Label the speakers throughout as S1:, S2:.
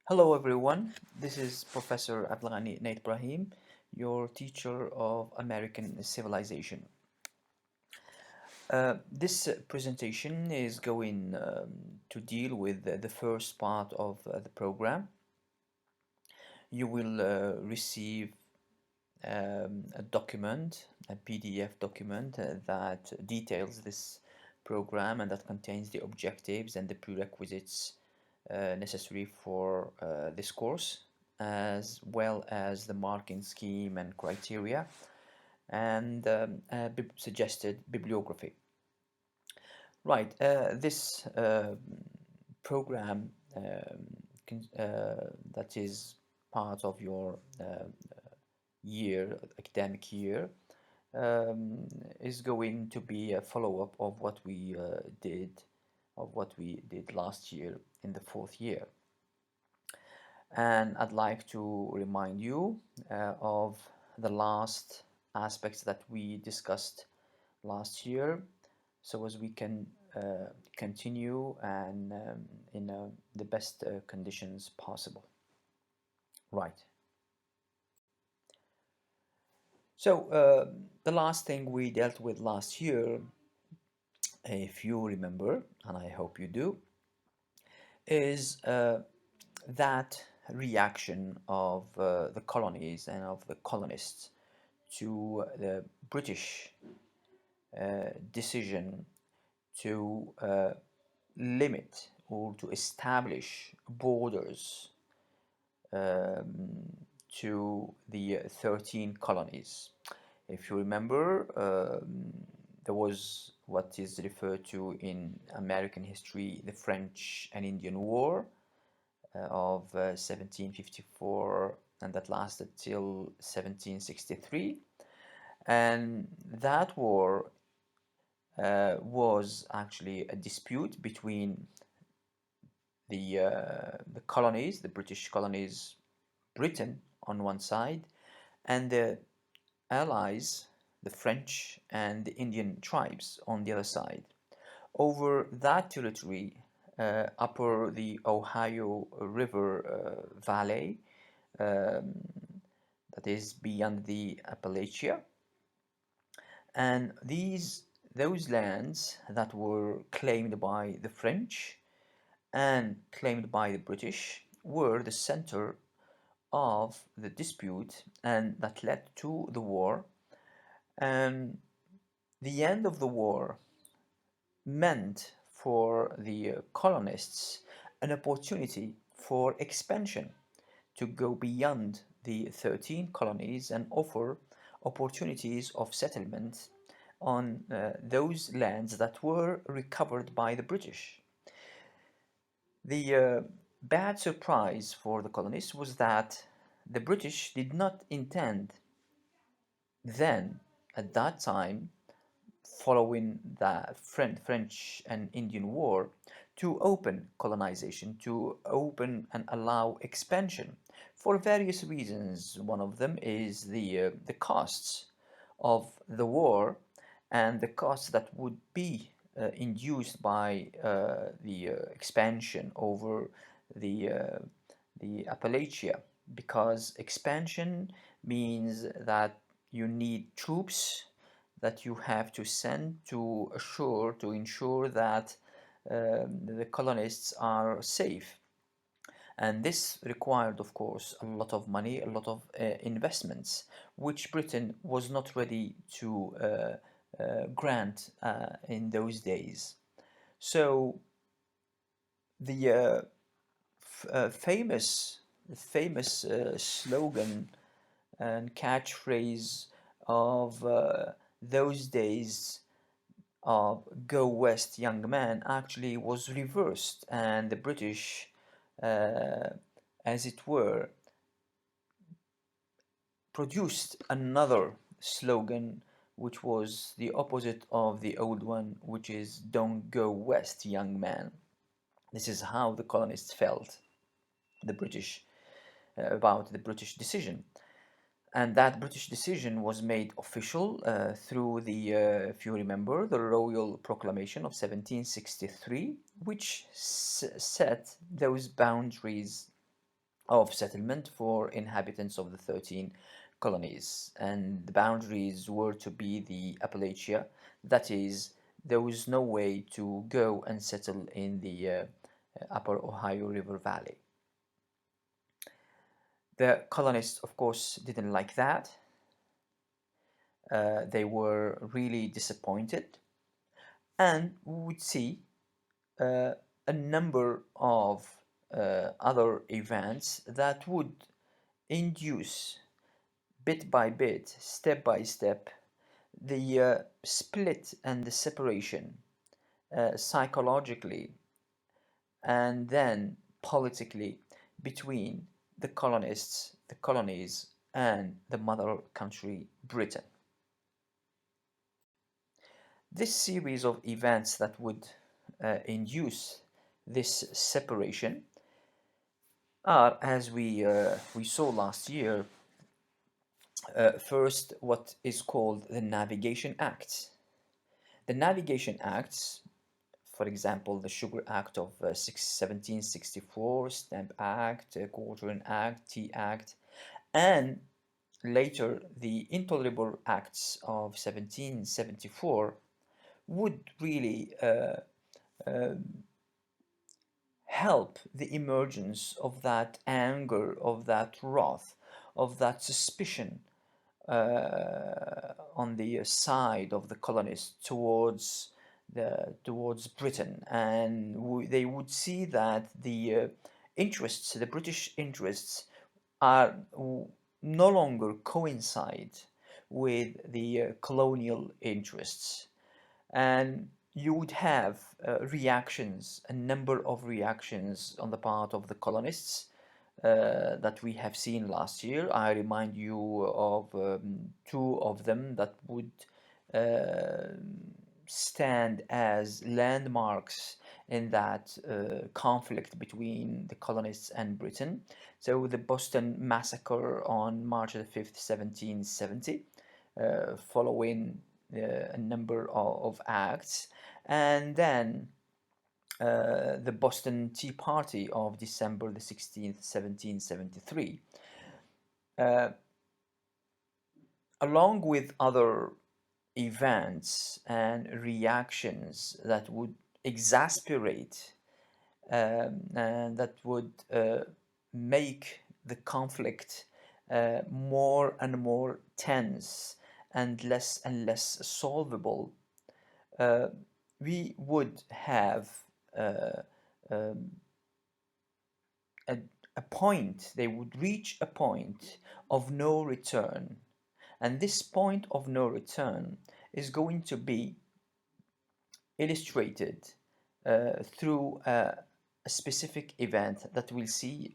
S1: Hello everyone, this is Professor Nait-Brahim, your teacher of American Civilization. This presentation is going to deal with the first part of the program. You will receive a document, a PDF document that details this program and that contains the objectives and the prerequisites necessary for this course, as well as the marking scheme and criteria and suggested bibliography. Right, this program that is part of your academic year, is going to be a follow-up of what we did last year in the fourth year. And I'd like to remind you of the last aspects that we discussed last year, so as we can continue and in the best conditions possible. Right. So the last thing we dealt with last year, if you remember, and I hope you do, is that reaction of the colonies and of the colonists to the British decision to limit or to establish borders to the 13 colonies. If you remember, there was what is referred to in American history the French and Indian War of 1754, and that lasted till 1763. And that war was actually a dispute between the colonies, the British colonies, Britain on one side, and the allies, the French and the Indian tribes on the other side, over that territory upper the Ohio River Valley, that is beyond the Appalachia. And those lands that were claimed by the French and claimed by the British were the center of the dispute, and that led to the war. And the end of the war meant for the colonists an opportunity for expansion, to go beyond the 13 colonies and offer opportunities of settlement on those lands that were recovered by the British. The bad surprise for the colonists was that the British did not intend then, at that time, following the French and Indian War, to open colonization, to open and allow expansion for various reasons. One of them is the costs of the war and the costs that would be induced by the expansion over the Appalachia, because expansion means that you need troops that you have to send to ensure that the colonists are safe. And this required, of course, a lot of money, a lot of investments, which Britain was not ready to grant in those days. So the famous slogan and catchphrase of those days of "Go West, young man" actually was reversed, and the British, as it were, produced another slogan which was the opposite of the old one, which is "Don't go west, young man." This is how the colonists felt, the British, about the British decision. And that British decision was made official through the, if you remember, the Royal Proclamation of 1763, which set those boundaries of settlement for inhabitants of the 13 colonies, and the boundaries were to be the Appalachia. That is, there was no way to go and settle in the upper Ohio River Valley. The colonists, of course, didn't like that. They were really disappointed, and we would see uh, a number of other events that would induce, bit by bit, step by step, the split and the separation psychologically and then politically between the colonists, the colonies, and the mother country, Britain. This series of events that would induce this separation are, as we saw last year, first what is called the Navigation Acts. The Navigation Acts, for example, the Sugar Act of 1764, Stamp Act, Quartering Act, Tea Act, and later the Intolerable Acts of 1774, would really help the emergence of that anger, of that wrath, of that suspicion on the side of the colonists towards Britain, and they would see that the interests, the British interests, are no longer coincide with the colonial interests, and you would have reactions, a number of reactions on the part of the colonists that we have seen last year. I remind you of two of them that would uh, stand as landmarks in that conflict between the colonists and Britain. So the Boston Massacre on March the 5th, 1770, following a number of acts, and then the Boston Tea Party of December the 16th, 1773, uh, along with other events and reactions that would exasperate and that would make the conflict more and more tense and less solvable. uh, we would have uh, um, a, a point, they would reach a point of no return. And this point of no return is going to be illustrated through a specific event that we'll see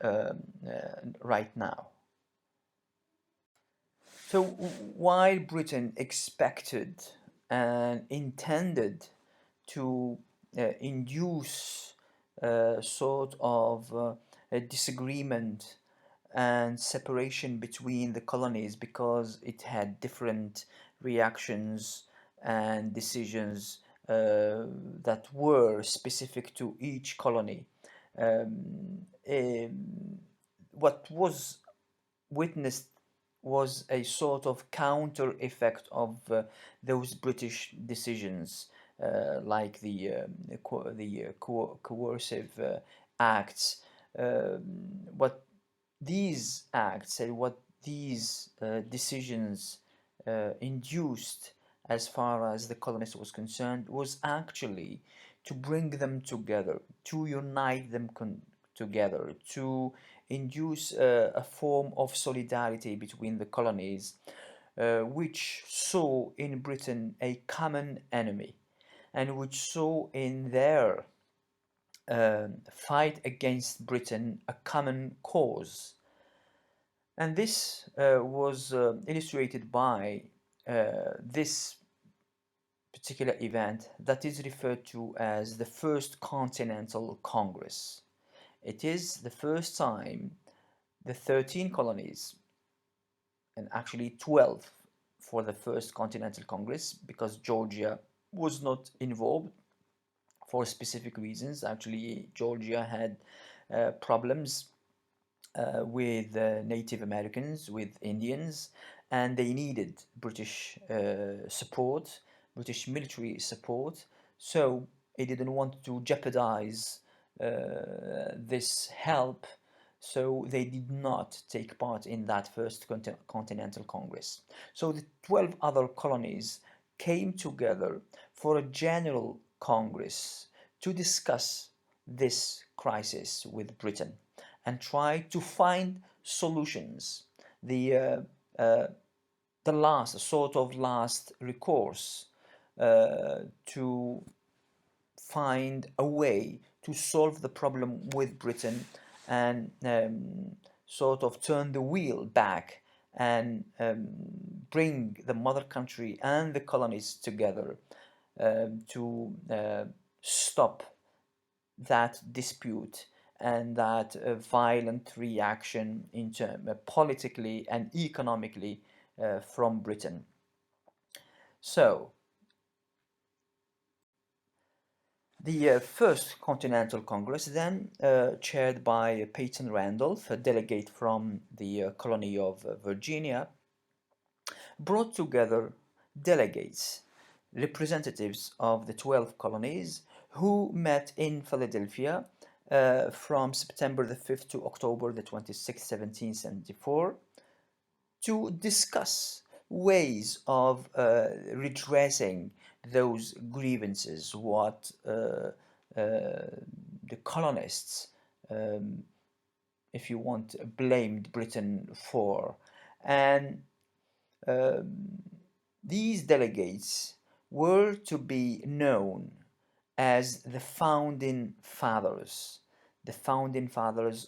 S1: right now. So, while Britain expected and intended to induce sort of a disagreement and separation between the colonies because it had different reactions and decisions that were specific to each colony. What was witnessed was a sort of counter effect of those British decisions, like the coercive acts. What these acts and what these decisions induced, as far as the colonists was concerned, was actually to bring them together, to unite them together, to induce a form of solidarity between the colonies, which saw in Britain a common enemy and which saw in their fight against Britain a common cause. And this was illustrated by this particular event that is referred to as the First Continental Congress. It is the first time the 13 colonies, and actually 12 for the First Continental Congress, because Georgia was not involved for specific reasons. Actually, Georgia had problems with Native Americans, with Indians, and they needed British support, British military support. So they didn't want to jeopardize this help, so they did not take part in that first Continental Congress. So the 12 other colonies came together for a general congress to discuss this crisis with Britain and try to find solutions. The uh, the last sort of last recourse to find a way to solve the problem with Britain and sort of turn the wheel back and bring the mother country and the colonies together to stop that dispute and that violent reaction politically and economically from Britain. So, the First Continental Congress, then chaired by Peyton Randolph, a delegate from the colony of Virginia, brought together delegates, representatives of the 12 colonies, who met in Philadelphia from September the 5th to October the 26th, 1774, to discuss ways of redressing those grievances, what the colonists, if you want, blamed Britain for. And these delegates were to be known as the founding fathers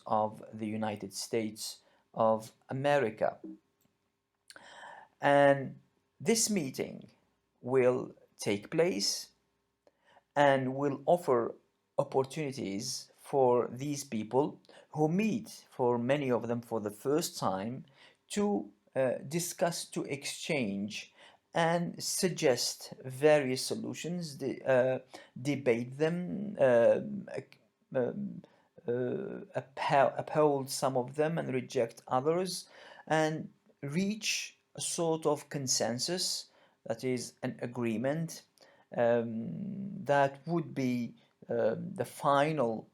S1: of the United States of America. And this meeting will take place and will offer opportunities for these people who meet, for many of them for the first time, to discuss, to exchange, and suggest various solutions, debate them, uphold some of them and reject others, and reach a sort of consensus, that is, an agreement that would be the final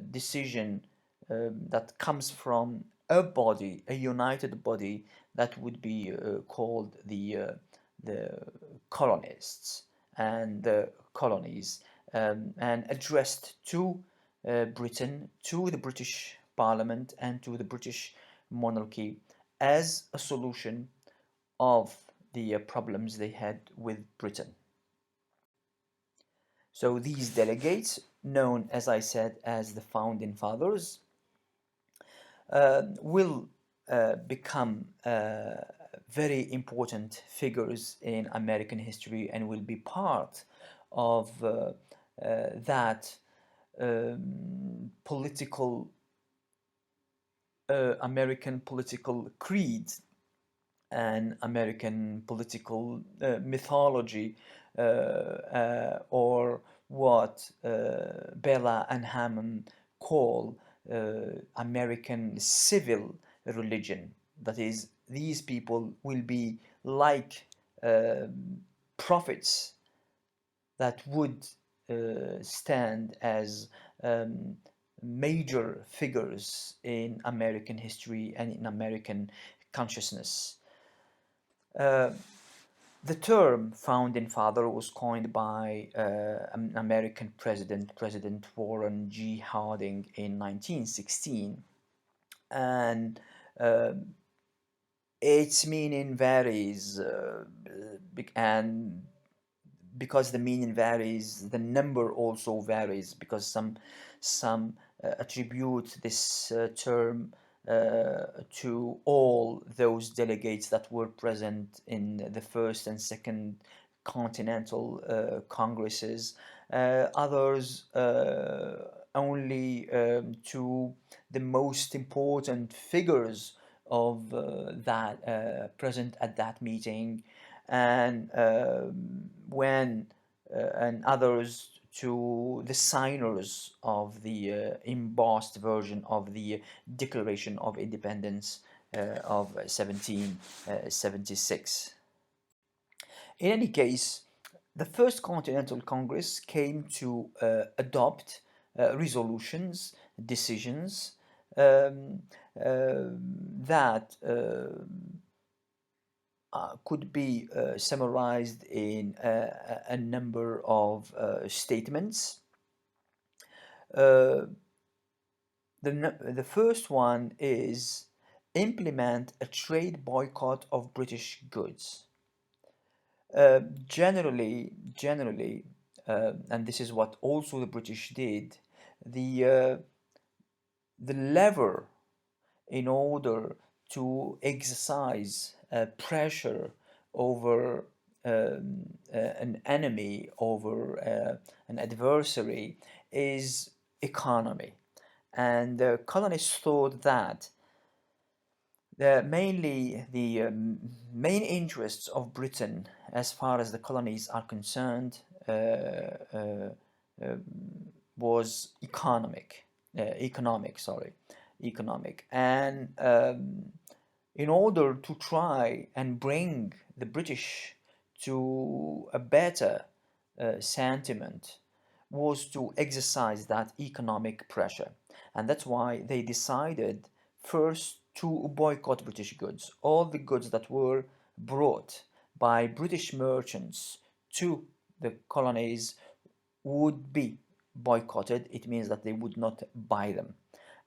S1: decision that comes from a body, a united body that would be called the colonists and the colonies, and addressed to Britain, to the British Parliament, and to the British monarchy as a solution of the problems they had with Britain. So these delegates, known as I said as the founding fathers, will become very important figures in American history and will be part of that political American political creed and American political mythology, or what Bella and Hammond call American civil religion. That is, these people will be like prophets that would stand as major figures in American history and in American consciousness. Uh, the term founding father was coined by an American president, President Warren G. Harding, in 1916, and uh, its meaning varies, and because the meaning varies, the number also varies, because some attribute this term to all those delegates that were present in the first and second continental congresses. Others only to the most important figures of that present at that meeting, and when and others to the signers of the embossed version of the Declaration of Independence of 1776. In any case, the First Continental Congress came to adopt resolutions, decisions um, that could be summarized in a number of statements. Uh, the first one is implement a trade boycott of British goods. Generally, and this is what also the British did, the the lever in order to exercise pressure over an enemy, over an adversary, is economy. And the colonists thought that mainly the main interests of Britain, as far as the colonies are concerned, uh, was economic, and in order to try and bring the British to a better sentiment was to exercise that economic pressure. And that's why they decided first to boycott British goods. All the goods that were brought by British merchants to the colonies would be boycotted. It means that they would not buy them.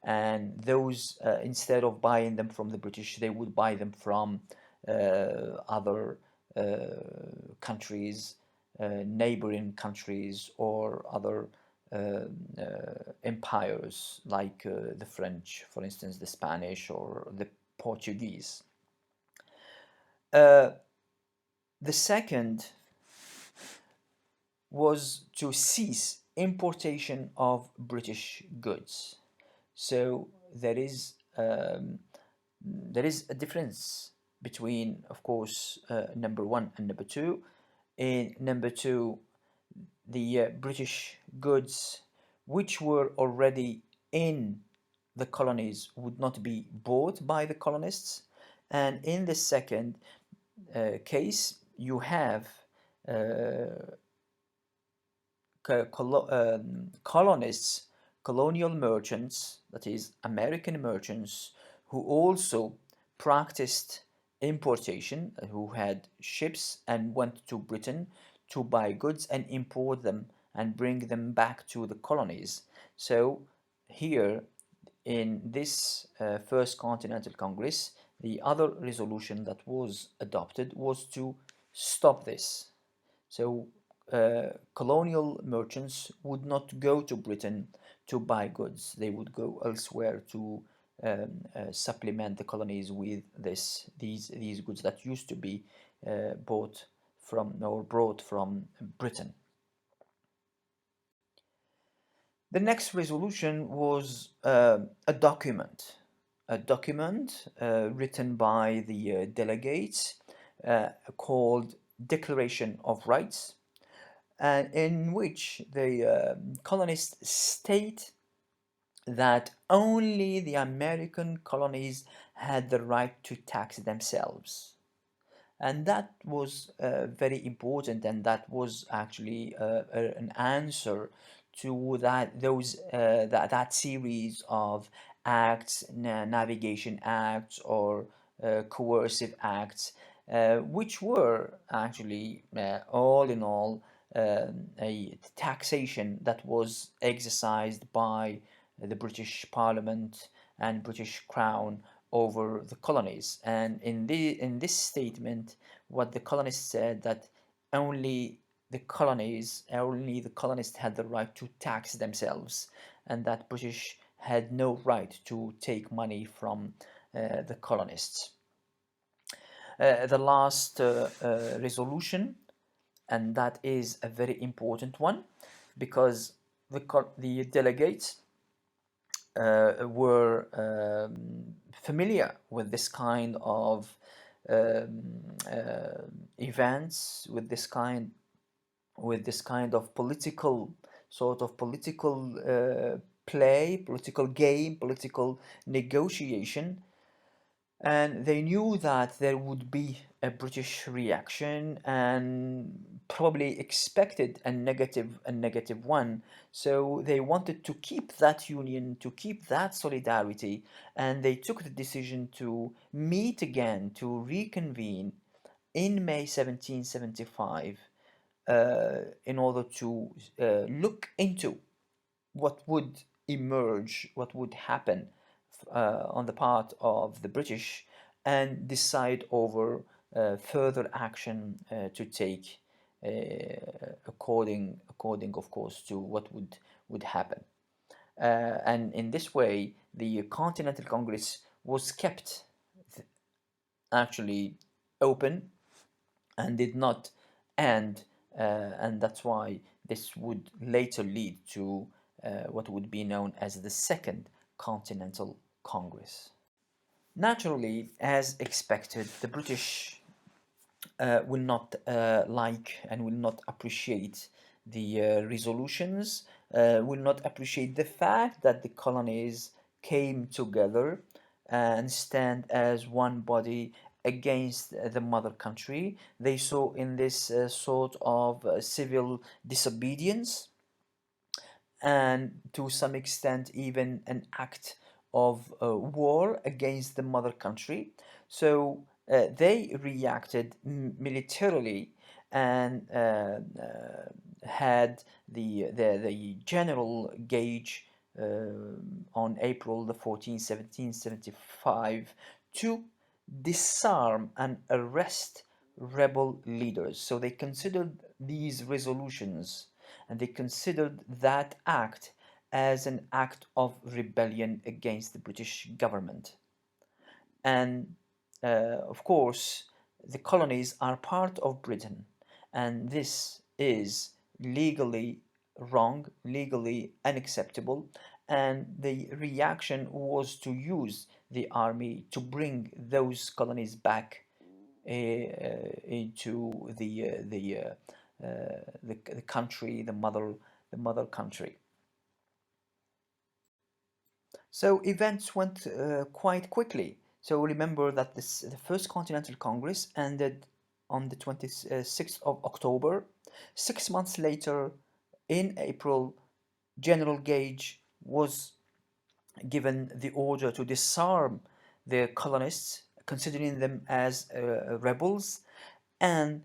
S1: And those, instead of buying them from the British, they would buy them from other countries, neighboring countries, or other empires like the French, for instance, the Spanish or the Portuguese. The second was to cease importation of British goods. So there is a difference between, of course, number one and number two. In number two, the British goods which were already in the colonies would not be bought by the colonists. And in the second case, you have uh, colonists, colonial merchants, that is, American merchants, who also practiced importation, who had ships and went to Britain to buy goods and import them and bring them back to the colonies. So, here in this First Continental Congress, the other resolution that was adopted was to stop this. So colonial merchants would not go to Britain to buy goods. They would go elsewhere to supplement the colonies with these goods that used to be bought from or brought from Britain. The next resolution was a document written by the delegates called Declaration of Rights, and in which the colonists state that only the American colonies had the right to tax themselves. And that was very important, and that was actually an answer to that series of acts, navigation acts, or coercive acts, which were actually all in all a taxation that was exercised by the British Parliament and British Crown over the colonies. And in this statement, what the colonists said, that only the colonists had the right to tax themselves, and that British had no right to take money from the colonists. The last resolution, and that is a very important one, because the delegates were familiar with this kind of events, with this kind of political sort of political play, political game, political negotiation, and they knew that there would be a British reaction and probably expected a negative one. So they wanted to keep that union, to keep that solidarity, and they took the decision to meet again, to reconvene in May 1775 in order to look into what would emerge, what would happen on the part of the British, and decide over further action to take, according, of course, to what would happen. And in this way, the Continental Congress was kept actually open and did not end, and that's why this would later lead to what would be known as the Second Continental Congress. Naturally, as expected, the British will not like and will not appreciate the resolutions, will not appreciate the fact that the colonies came together and stand as one body against the mother country. They saw in this sort of civil disobedience, and to some extent even an act of war against the mother country. So they reacted militarily and had the general gauge on April the 14th, 1775 to disarm and arrest rebel leaders. So they considered these resolutions and they considered that act as an act of rebellion against the British government. And of course, the colonies are part of Britain, and this is legally wrong, legally unacceptable. And the reaction was to use the army to bring those colonies back into the country, the mother country. So events went quite quickly. So remember that the First Continental Congress ended on the 26th of October. 6 months later, in April, General Gage was given the order to disarm the colonists, considering them as rebels, and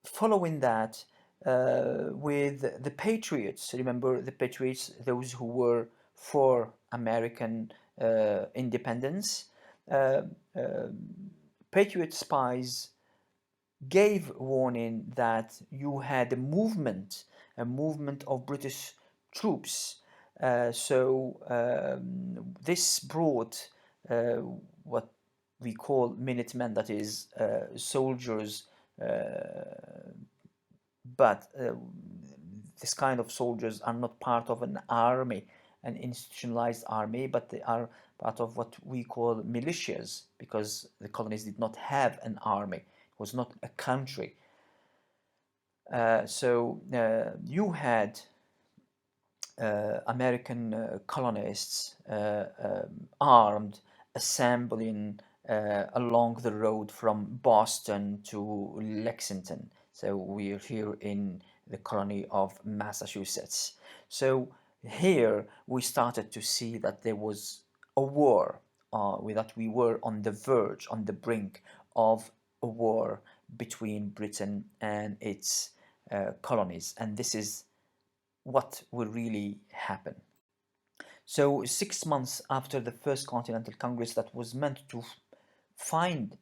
S1: following that, with the Patriots, remember the Patriots, those who were for American independence, uh, uh, Patriot spies gave warning that you had a movement of British troops. This brought uh, what we call Minutemen, that is, soldiers, but this kind of soldiers are not part of an army, an institutionalized army, but they are part of what we call militias, because the colonies did not have an army. It was not a country. You had American colonists armed, assembling along the road from Boston to Lexington. So we're here in the colony of Massachusetts. So here we started to see that there was a war, that we were on the verge, on the brink of a war between Britain and its colonies. And this is what will really happen. So 6 months after the First Continental Congress, that was meant to find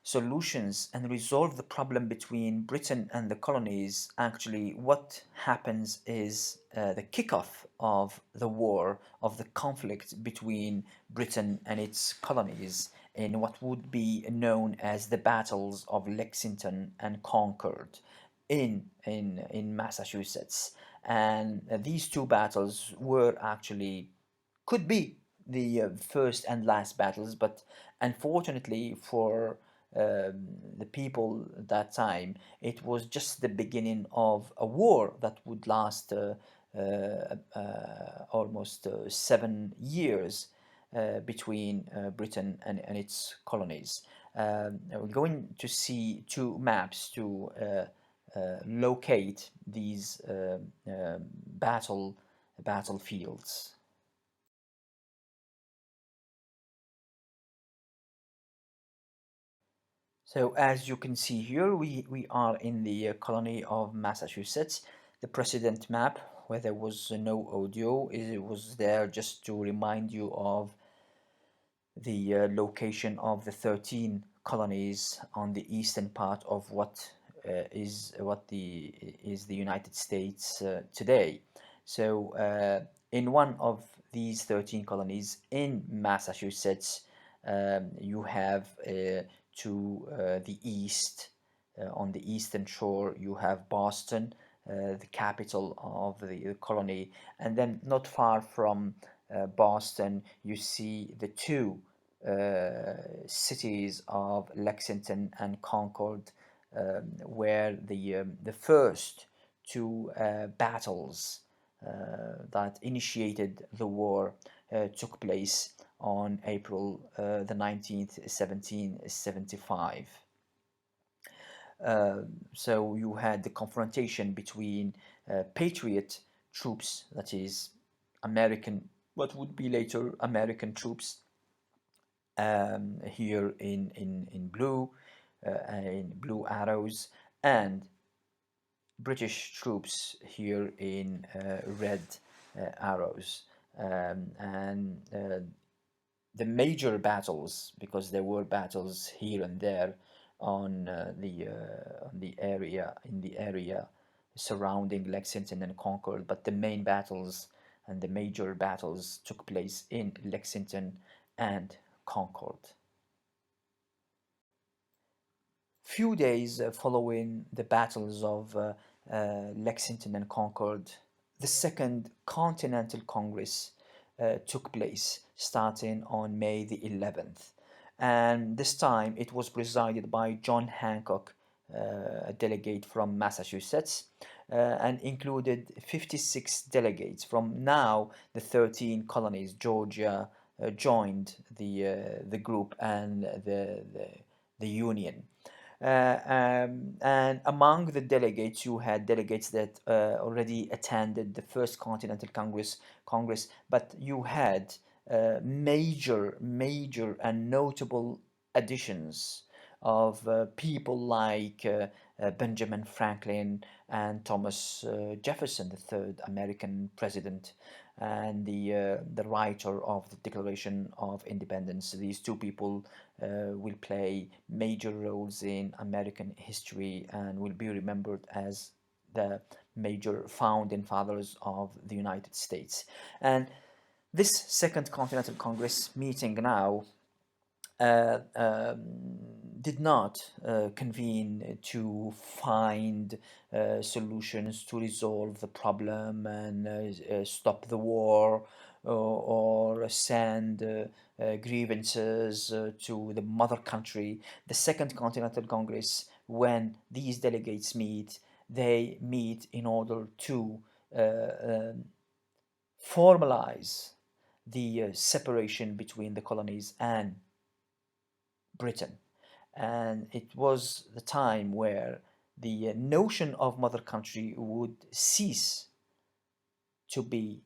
S1: solutions and resolve the problem between Britain and the colonies, actually what happens is the kickoff of the war, of the conflict between Britain and its colonies, in what would be known as the battles of Lexington and Concord in Massachusetts. And these two battles were actually, could be the first and last battles, but unfortunately for the people at that time, it was just the beginning of a war that would last almost 7 years between Britain and its colonies. We're going to see two maps to locate these battlefields. So as you can see here, we are in the colony of Massachusetts. The precedent map, where there was no audio, it was there just to remind you of the location of the 13 colonies on the eastern part of what is the United States today. So in one of these 13 colonies in Massachusetts, you have to the east, on the eastern shore, you have Boston, the capital of the colony, and then not far from Boston, you see the two cities of Lexington and Concord, where the first two battles that initiated the war took place on April the 19th, 1775. So you had the confrontation between Patriot troops, that is American, what would be later American troops, here in blue arrows, and British troops here in red arrows. And the major battles, because there were battles here and there on the area surrounding Lexington and Concord, but the main battles and the major battles took place in Lexington and Concord. Few days following the battles of Lexington and Concord, the Second Continental Congress took place starting on May the 11th. And this time it was presided by John Hancock, a delegate from Massachusetts, and included 56 delegates from now the 13 colonies. Georgia joined the group and the Union. And among the delegates, you had delegates that already attended the First Continental Congress, but you had major and notable additions of people like Benjamin Franklin and Thomas Jefferson, the third American president, and the writer of the Declaration of Independence. These two people will play major roles in American history and will be remembered as the major founding fathers of the United States. And this Second Continental Congress meeting now uh, um, did not convene to find solutions to resolve the problem and stop the war, or send grievances to the mother country. The Second Continental Congress, when these delegates meet, they meet in order to formalize the separation between the colonies and Britain. And it was the time where the notion of mother country would cease to be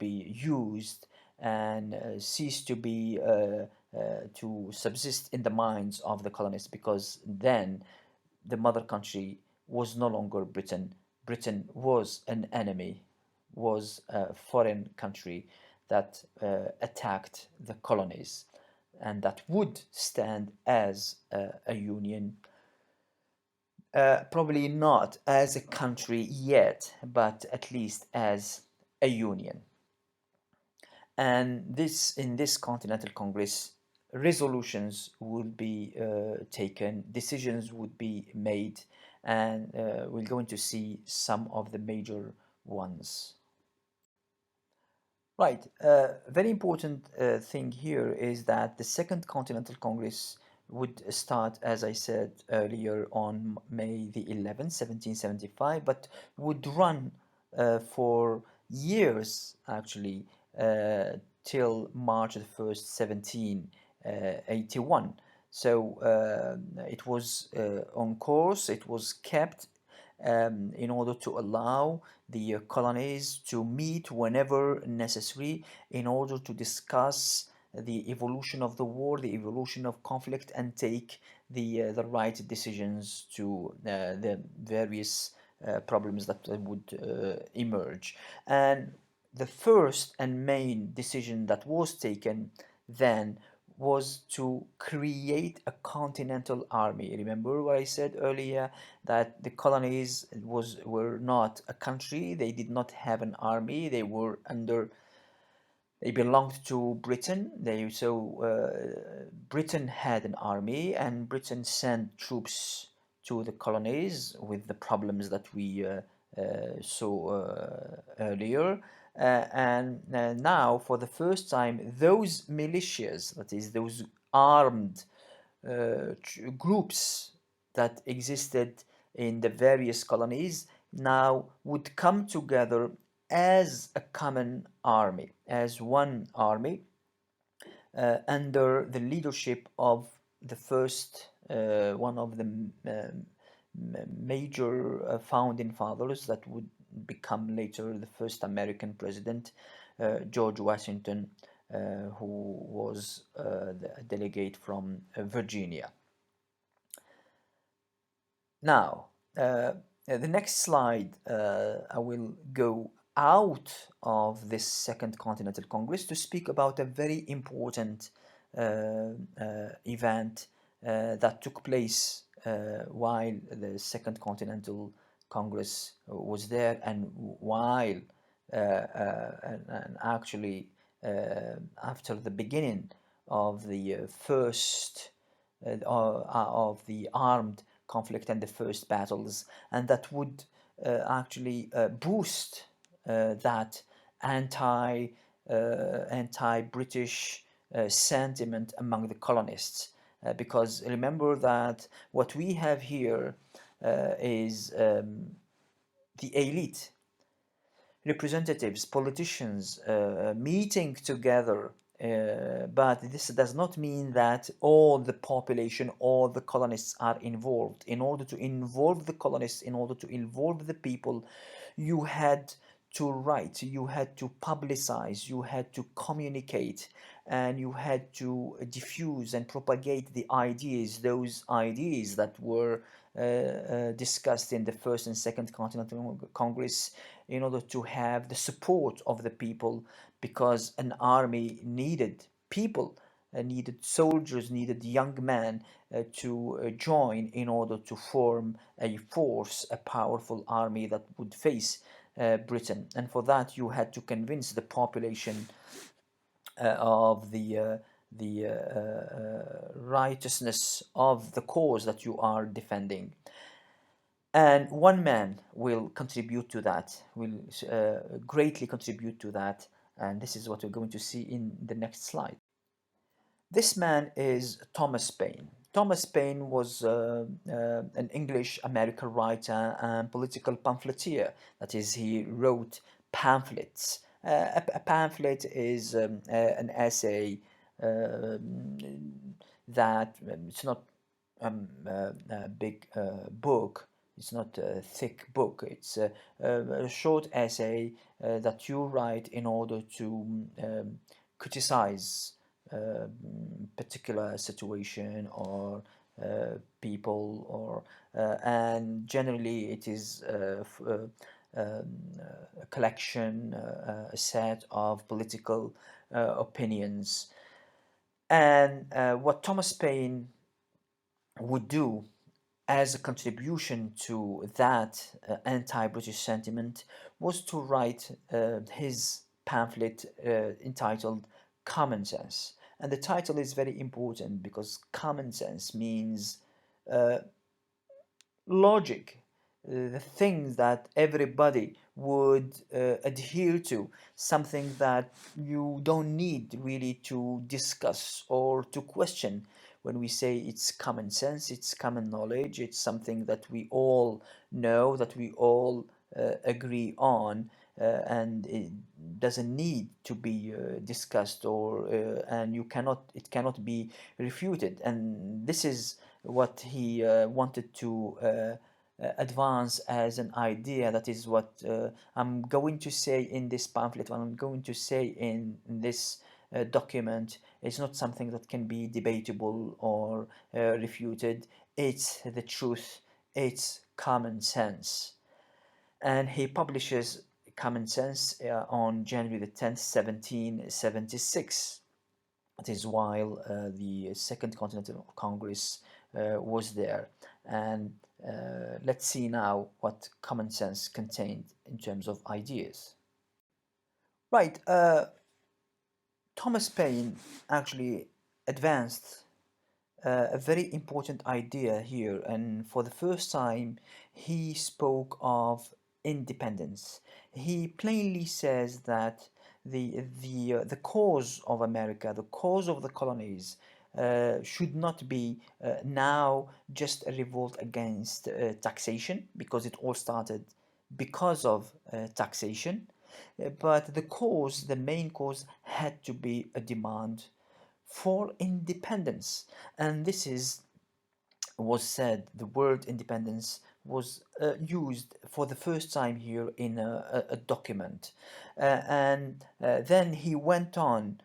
S1: used, and cease to subsist in the minds of the colonists, because then the mother country was no longer Britain. Britain was an enemy, was a foreign country that attacked the colonies, and that would stand as a union, probably not as a country yet, but at least as a union. And this in this Continental Congress, resolutions would be taken, decisions would be made, and we're going to see some of the major ones. Right. Very important thing here is that the Second Continental Congress would start, as I said earlier, on May the 11th, 1775, but would run for years actually, till March the 1st, 1781. So it was on course, it was kept in order to allow the colonies to meet whenever necessary in order to discuss the evolution of the war, the evolution of conflict, and take the right decisions to the various problems that would emerge. And the first and main decision that was taken then was to create a continental army. Remember what I said earlier, that the colonies were not a country, they did not have an army, they belonged to Britain. Britain had an army, and Britain sent troops to the colonies with the problems that we saw earlier. And now, for the first time, those militias, that is, those armed groups that existed in the various colonies, now would come together as a common army, as one army, under the leadership of the first, one of the major founding fathers that would become later the first American president, George Washington, who was a delegate from Virginia. Now, the next slide, I will go out of this Second Continental Congress to speak about a very important event that took place while the Second Continental Congress was there, and while and actually after the beginning of the first of the armed conflict and the first battles, and that would actually boost that anti-British sentiment among the colonists. Because remember that what we have here is the elite, representatives, politicians meeting together. But this does not mean that all the population, all the colonists are involved. In order to involve the colonists, in order to involve the people, you had to write, you had to publicize, you had to communicate, and you had to diffuse and propagate the ideas, those ideas that were discussed in the First and Second Continental Congress, in order to have the support of the people, because an army needed people, needed soldiers, needed young men to join in order to form a force, a powerful army that would face Britain. And for that, you had to convince the population of the righteousness of the cause that you are defending. And one man will contribute to that, will greatly contribute to that, and this is what we're going to see in the next slide. This man is Thomas Paine. Thomas Paine was an English-American writer and political pamphleteer. That is, he wrote pamphlets. A pamphlet is an essay that it's not a big book. It's not a thick book. It's a short essay that you write in order to criticize particular situation or people, or and generally it is a collection, a set of political opinions. And what Thomas Paine would do as a contribution to that anti-British sentiment was to write his pamphlet entitled Common Sense. And the title is very important because common sense means logic, the things that everybody would adhere to, something that you don't need really to discuss or to question. when we say it's common sense, it's common knowledge, it's something that we all know, that we all agree on, and it doesn't need to be discussed, or and it cannot be refuted. And this is what he wanted to advance as an idea. That is what I'm going to say in this pamphlet, what I'm going to say in this document. Is not something that can be debatable or refuted. It's the truth, it's common sense. And he publishes Common Sense on January the 10th, 1776. It is while the Second Continental Congress was there. And let's see now what Common Sense contained in terms of ideas. Right, Thomas Paine actually advanced a very important idea here, and for the first time, he spoke of independence. He plainly says that the cause of America, the cause of the colonies, should not be now just a revolt against taxation, because it all started because of taxation, but the main cause, had to be a demand for independence. And this is was said, the word independence was used for the first time here in a document. And then he went on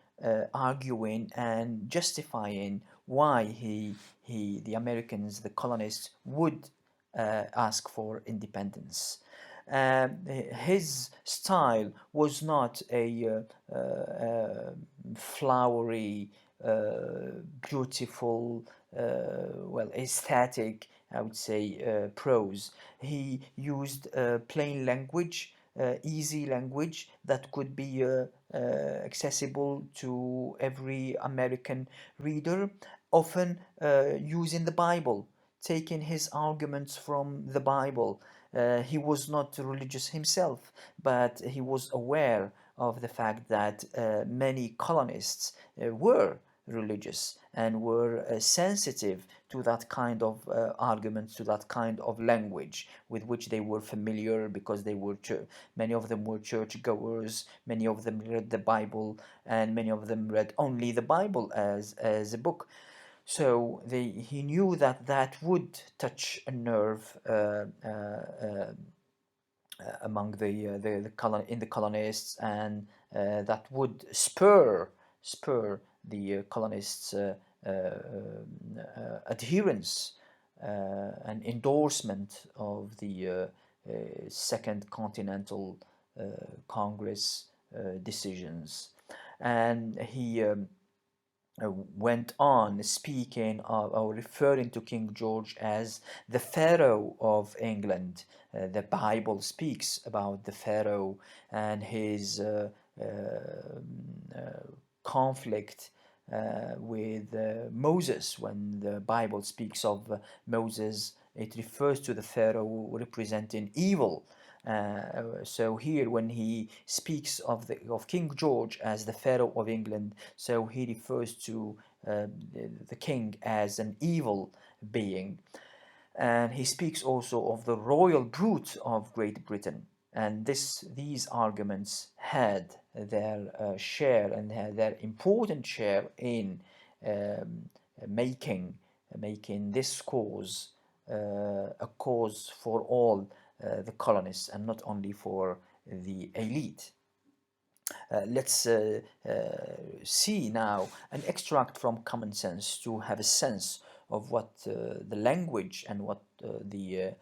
S1: arguing and justifying why the Americans, the colonists, would ask for independence. His style was not a flowery, beautiful, well, aesthetic, I would say, prose. He used plain language, easy language that could be accessible to every American reader, often using the Bible, taking his arguments from the Bible. He was not religious himself, but he was aware of the fact that many colonists were religious and were sensitive to that kind of arguments, to that kind of language with which they were familiar, because many of them were churchgoers, many of them read the Bible, and many of them read only the Bible as a book. So he knew that that would touch a nerve among in the colonists, and that would spur the colonists' adherence and endorsement of the Second Continental Congress decisions. And he went on speaking of, or referring to King George as the Pharaoh of England. The Bible speaks about the Pharaoh and his conflict with Moses. When the Bible speaks of Moses, it refers to the Pharaoh representing evil. So here, when he speaks of King George as the Pharaoh of England, so he refers to the king as an evil being. And he speaks also of the royal brute of Great Britain. And these arguments had their share, and had their important share in um, making this cause a cause for all the colonists, and not only for the elite. Let's see now an extract from Common Sense to have a sense of what the language and what the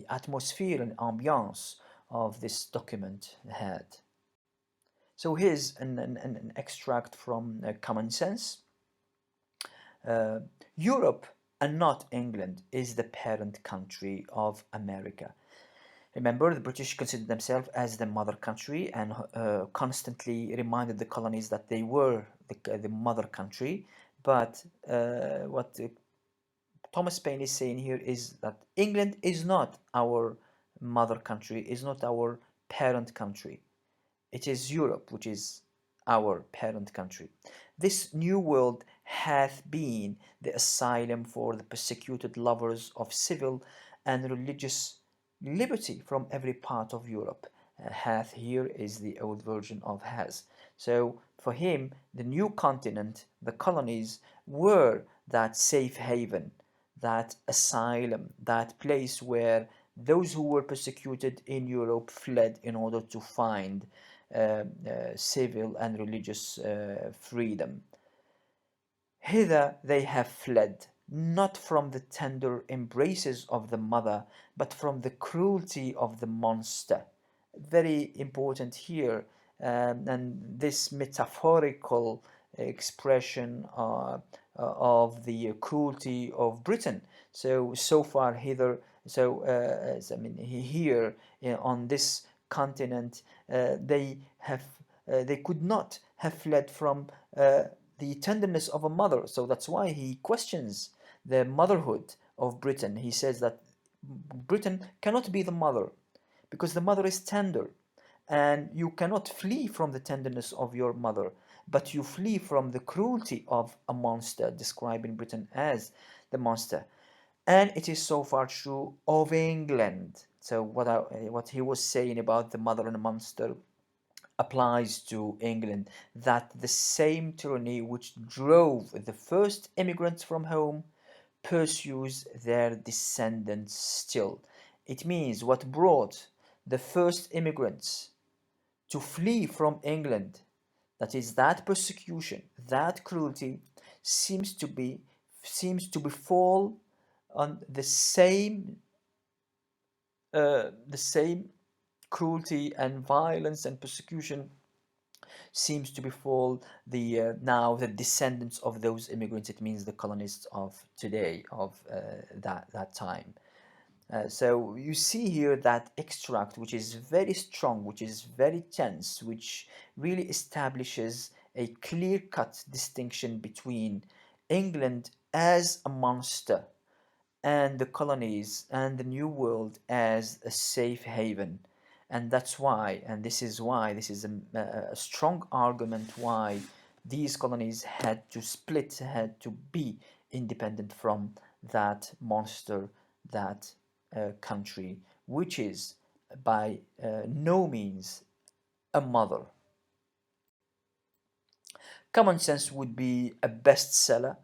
S1: atmosphere and ambiance of this document had. So here's an extract from Common Sense. Europe, and not England, is the parent country of America. Remember, the British considered themselves as the mother country, and constantly reminded the colonies that they were the mother country. But what Thomas Paine is saying here is that England is not our mother country, is not our parent country. It is Europe, which is our parent country. This new world hath been the asylum for the persecuted lovers of civil and religious liberty from every part of Europe. Hath here is the old version of has. So for him, the new continent, the colonies, were that safe haven, that asylum, that place where those who were persecuted in Europe fled in order to find civil and religious freedom. Hither they have fled, not from the tender embraces of the mother, but from the cruelty of the monster. Very important here, and this metaphorical expression of the cruelty of Britain. So far hither, I mean here on this continent, they could not have fled from the tenderness of a mother. So that's why he questions the motherhood of Britain. He says that Britain cannot be the mother because the mother is tender, and you cannot flee from the tenderness of your mother, but you flee from the cruelty of a monster, describing Britain as the monster. And it is so far true of England. So what he was saying about the mother and the monster applies to England, that the same tyranny which drove the first immigrants from home pursues their descendants still. It means what brought the first immigrants to flee from England, that is, that persecution, that cruelty, seems to be seems to befall on the same cruelty and violence and persecution seems to befall the now the descendants of those immigrants. It means the colonists of today, of that time. So you see here that extract, which is very strong, which is very tense, which really establishes a clear-cut distinction between England as a monster and the colonies and the New World as a safe haven. And that's why, and this is why, this is a strong argument why these colonies had to split, had to be independent from that monster, that country, which is by no means a mother. Common Sense would be a bestseller,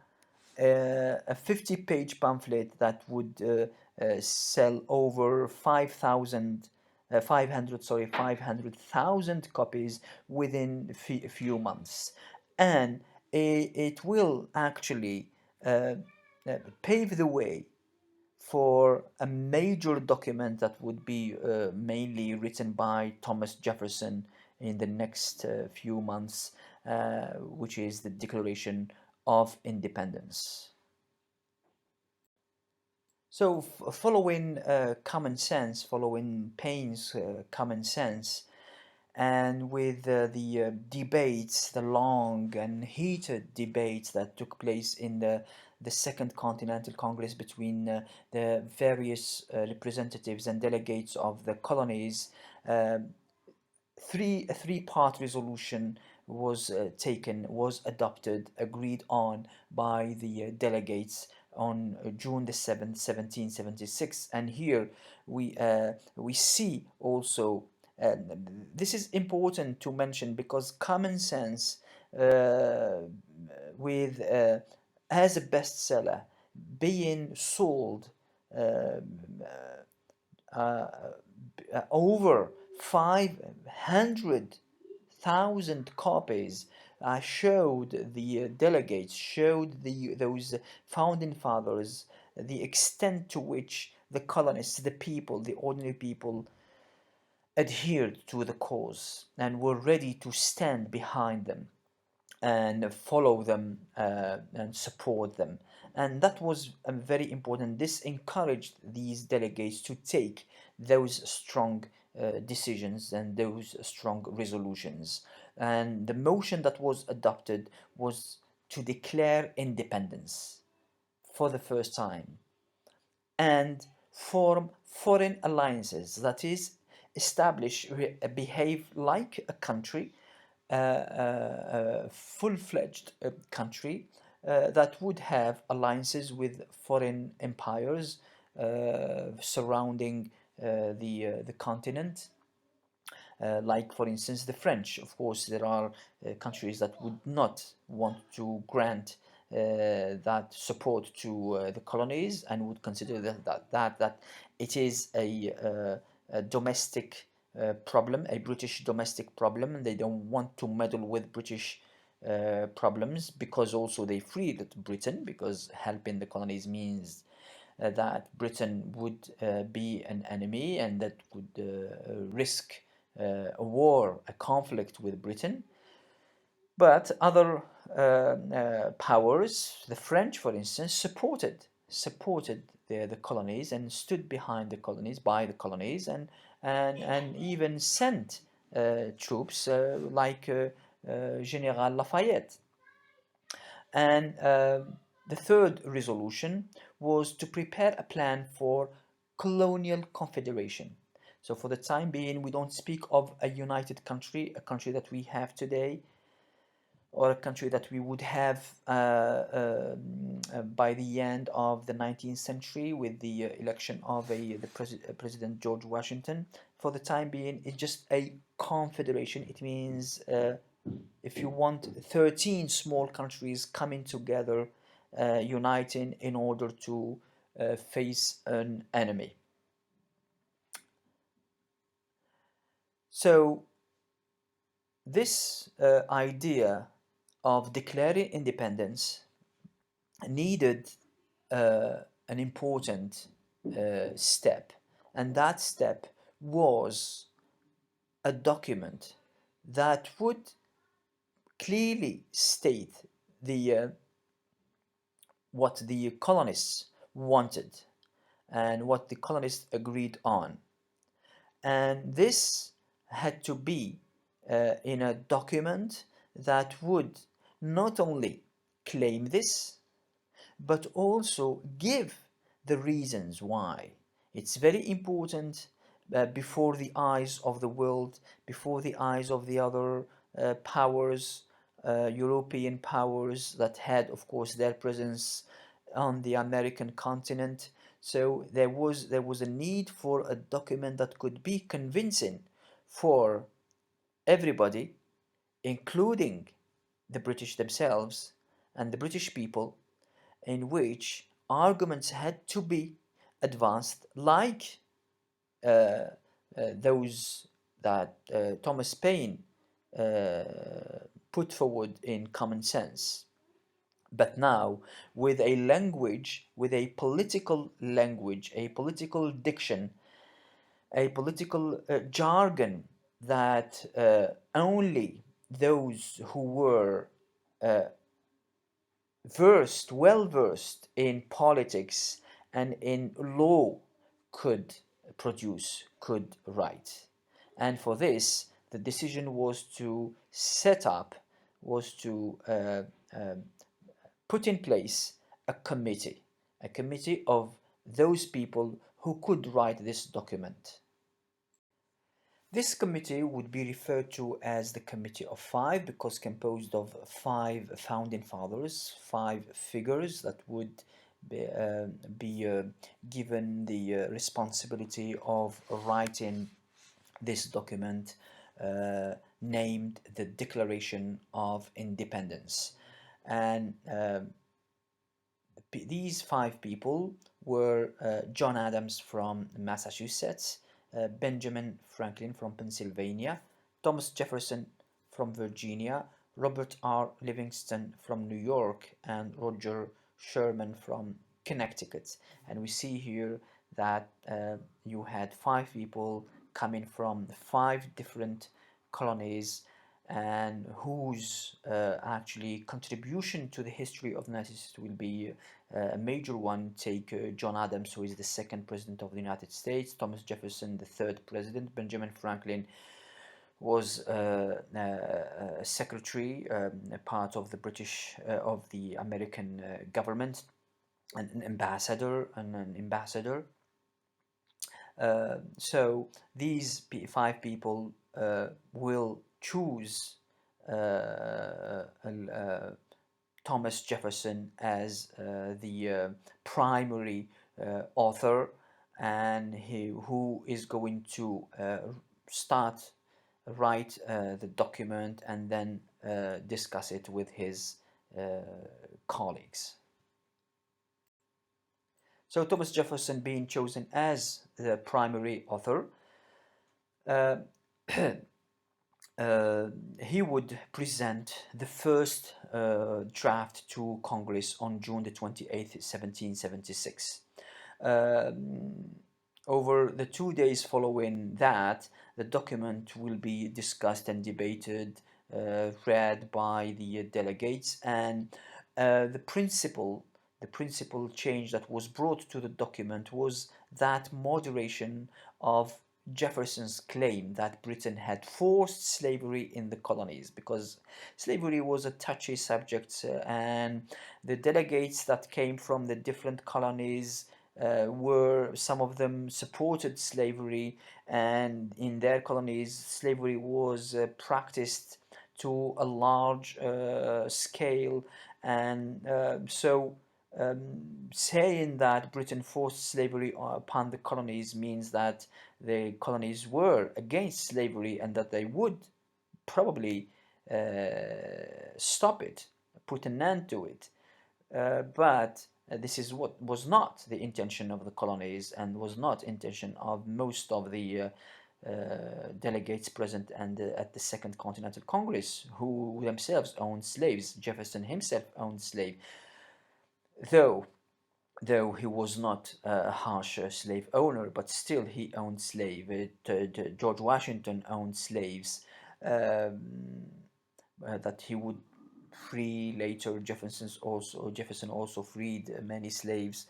S1: a 50-page pamphlet that would sell over 500,000 copies within a few months. And it will actually uh, pave the way for a major document that would be mainly written by Thomas Jefferson in the next few months, which is the Declaration of Independence. So, following common sense, following Paine's common sense, and with the debates, the long and heated debates that took place in the Second Continental Congress between the various representatives and delegates of the colonies, uh, a three-part resolution was adopted, agreed on by the delegates on June the 7th, 1776. And here we see also, this is important to mention because common sense uh, with as a bestseller being sold uh, uh, over 500,000 copies, showed the delegates, showed those founding fathers the extent to which the colonists, the people, the ordinary people, adhered to the cause and were ready to stand behind them and follow them and support them. And that was very important. This encouraged these delegates to take those strong decisions and those strong resolutions. And the motion that was adopted was to declare independence for the first time and form foreign alliances, that is, behave like a country, a full-fledged country that would have alliances with foreign empires surrounding the continent. Like, for instance, the French. Of course, there are countries that would not want to grant that support to the colonies and would consider that it is a domestic problem, a British domestic problem, and they don't want to meddle with British problems, because also they freed Britain, because helping the colonies means that Britain would be an enemy and that would risk a war, a conflict with Britain. But other powers, the French, for instance, supported the colonies and stood behind the colonies, by the colonies, and even sent troops like General Lafayette. And the third resolution was to prepare a plan for colonial confederation. So for the time being, we don't speak of a united country, a country that we have today, or a country that we would have by the end of the 19th century with the election of President George Washington. For the time being, it's just a confederation. It means, if you want, 13 small countries coming together, uniting in order to face an enemy. So this idea of declaring independence needed an important step, and that step was a document that would clearly state what the colonists wanted and what the colonists agreed on. And this had to be in a document that would not only claim this, but also give the reasons why. It's very important before the eyes of the world, before the eyes of the other powers, European powers that had, of course, their presence on the American continent. So there was a need for a document that could be convincing for everybody, including the British themselves and the British people, in which arguments had to be advanced, like those that Thomas Paine put forward in Common Sense, but now with a language, with a political language, a political diction, a political jargon that only those who were uh, well versed in politics and in law could produce, could write. And for this, the decision was to set up, was to put in place a committee of those people who could write this document. This committee would be referred to as the Committee of Five, because composed of five founding fathers, five figures that would be given the responsibility of writing this document named the Declaration of Independence. And these five people were John Adams from Massachusetts, Benjamin Franklin from Pennsylvania, Thomas Jefferson from Virginia, Robert R. Livingston from New York, and Roger Sherman from Connecticut. And we see here that you had five people coming from five different colonies, and whose actually contribution to the history of the United States will be a major one. Take John Adams, who is the second president of the United States, Thomas Jefferson, the third president, Benjamin Franklin was a secretary, a part of the British, of the American government, an ambassador, so these five people will choose Thomas Jefferson as the primary author, and who is going to write the document and then discuss it with his colleagues. So Thomas Jefferson being chosen as the primary author, uh, uh, he would present the first draft to Congress on June the 28th, 1776. Um, Over the 2 days following that, the document will be discussed and debated, read by the delegates, and the principal change that was brought to the document was that moderation of Jefferson's claim that Britain had forced slavery in the colonies, because slavery was a touchy subject, and the delegates that came from the different colonies were, some of them supported slavery, and in their colonies slavery was practiced to a large scale, and saying that Britain forced slavery upon the colonies means that the colonies were against slavery and that they would probably stop it, put an end to it. But this is what was not the intention of the colonies, and was not intention of most of the delegates present and at the Second Continental Congress, who themselves owned slaves. Jefferson himself owned slaves, though he was not a harsh slave owner, but still he owned slaves. George Washington owned slaves that he would free later. Jefferson also freed many slaves,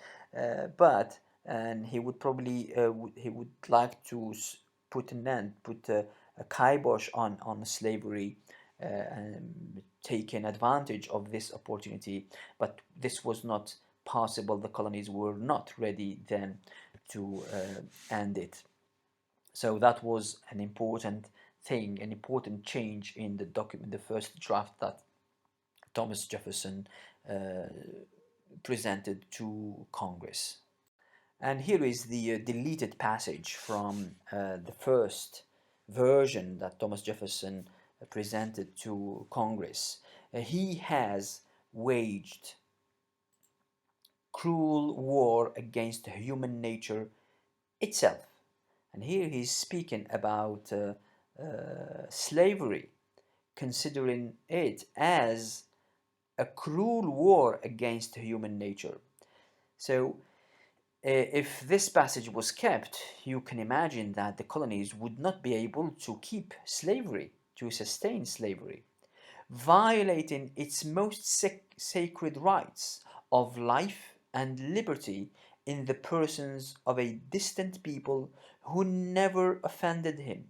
S1: but and he would probably he would like to put an end, put a kibosh on slavery, and taking advantage of this opportunity, but this was not possible. The colonies were not ready then to end it. So that was an important thing, an important change in the document, the first draft that Thomas Jefferson uh, presented to Congress. And here is the deleted passage from the first version that Thomas Jefferson presented to Congress. He has waged cruel war against human nature itself. And here he's speaking about slavery, considering it as a cruel war against human nature. So, if this passage was kept, you can imagine that the colonies would not be able to keep slavery, to sustain slavery, violating its most sacred rights of life and liberty in the persons of a distant people who never offended him,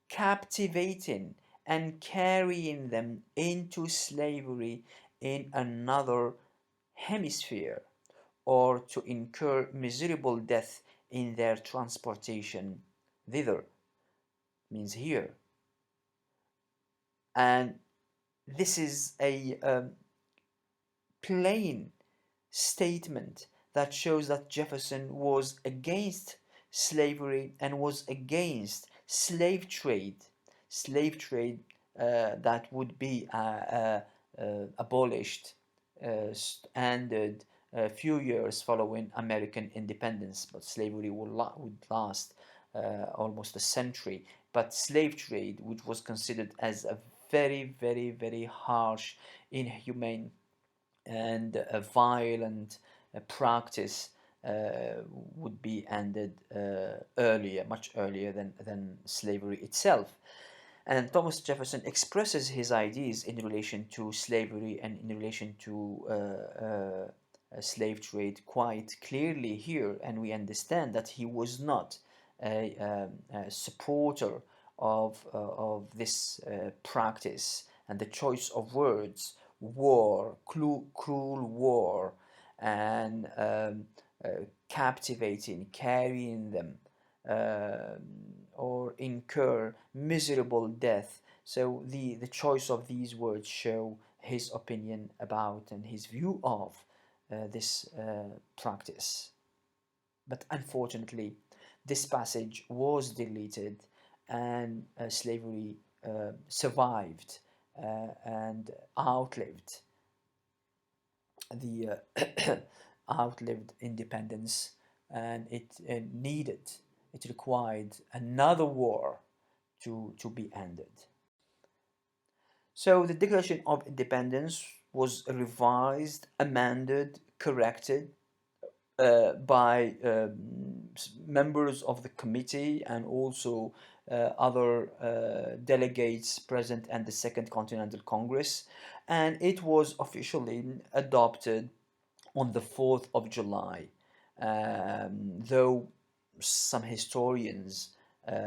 S1: captivating and carrying them into slavery in another hemisphere, or to incur miserable death in their transportation thither, means here. And this is a plain statement that shows that Jefferson was against slavery and was against slave trade. Slave trade that would be abolished, ended a few years following American independence, but slavery would last almost a century. But slave trade, which was considered as a very, very, very harsh, inhumane, and a violent practice, would be ended earlier, much earlier than slavery itself. And Thomas Jefferson expresses his ideas in relation to slavery and in relation to slave trade quite clearly here, and we understand that he was not a supporter of this practice, and the choice of words, war, cruel war, and captivating, carrying them, or incur miserable death. So the choice of these words show his opinion about and his view of this practice. But unfortunately, this passage was deleted, and slavery survived and outlived the outlived independence, and it required another war to be ended. So the Declaration of Independence was revised, amended, corrected by members of the committee and also other delegates present at the Second Continental Congress, and it was officially adopted on the 4th of July, though some historians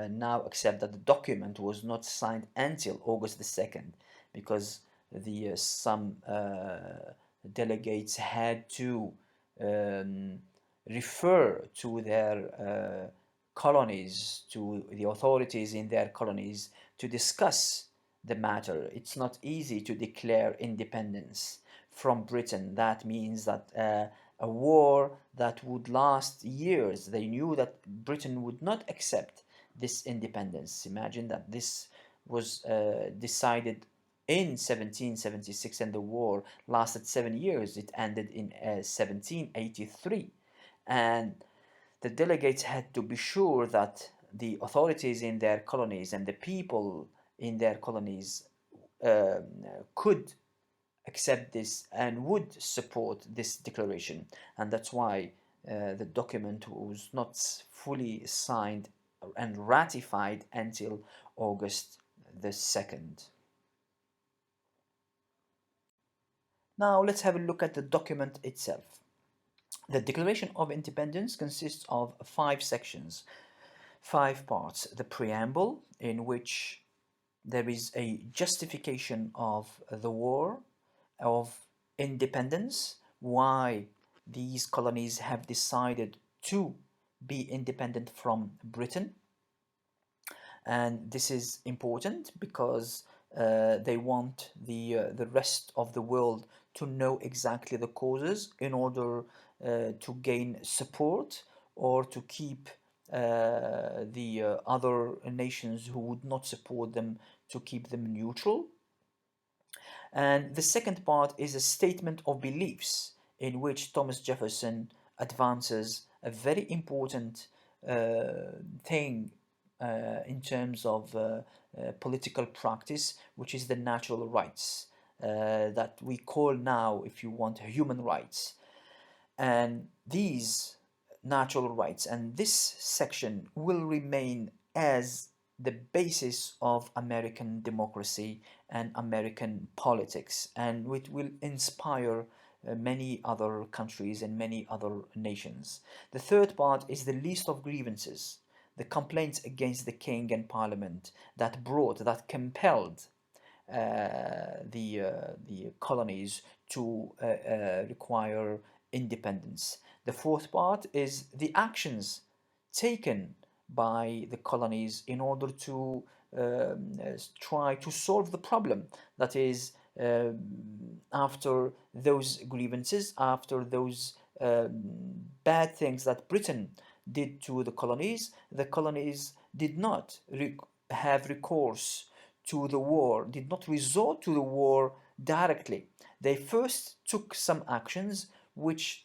S1: now accept that the document was not signed until August the 2nd, because the some delegates had to um, refer to their colonies, to the authorities in their colonies, to discuss the matter. It's not easy to declare independence from Britain. That means that a war that would last years. They knew that Britain would not accept this independence. Imagine that this was decided in 1776 and the war lasted 7 years. It ended in 1783. And the delegates had to be sure that the authorities in their colonies and the people in their colonies uh, could accept this and would support this declaration. And that's why the document was not fully signed and ratified until August the 2nd. Now let's have a look at the document itself. The Declaration of Independence consists of 5 sections, 5 parts. The preamble, in which there is a justification of the war, of independence, why these colonies have decided to be independent from Britain. And this is important because they want the rest of the world to know exactly the causes in order to gain support or to keep the other nations who would not support them, to keep them neutral. And the second part is a statement of beliefs, in which Thomas Jefferson advances a very important thing in terms of political practice, which is the natural rights that we call now, if you want, human rights. And these natural rights and this section will remain as the basis of American democracy and American politics, and it will inspire many other countries and many other nations. The third part is the list of grievances, the complaints against the king and parliament that compelled the colonies to require independence. The fourth part is the actions taken by the colonies in order to try to solve the problem. That is, after those grievances, after those bad things that Britain did to the colonies did not have recourse to the war, did not resort to the war directly. They first took some actions which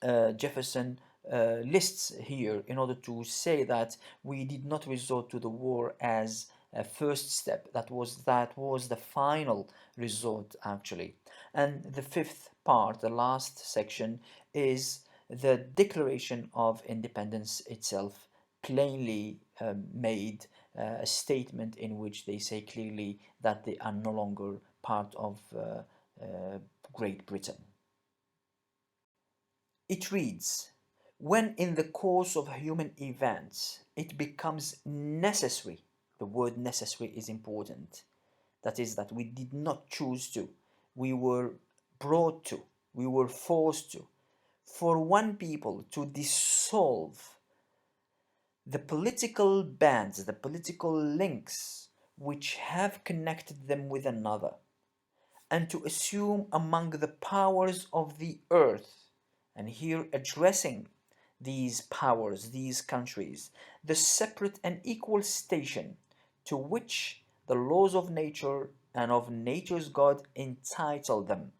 S1: Jefferson lists here in order to say that we did not resort to the war as a first step. That was the final resort, actually. And the fifth part, the last section, is the Declaration of Independence itself, plainly made a statement in which they say clearly that they are no longer part of Great Britain. It reads, when in the course of human events it becomes necessary, the word necessary is important. That is, that we did not choose to, we were brought to, we were forced to, for one people to dissolve the political bands, the political links which have connected them with another, and to assume among the powers of the earth, and here addressing these powers, these countries, the separate and equal station to which the laws of nature and of nature's God entitle them.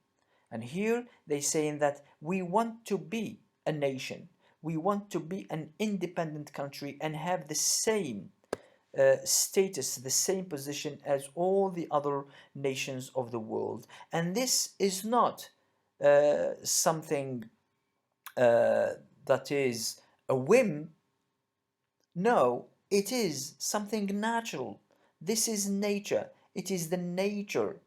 S1: And here they saying that we want to be a nation, we want to be an independent country and have the same status, the same position as all the other nations of the world. And this is not something that is a whim. No, it is something natural. This is nature. It is the nature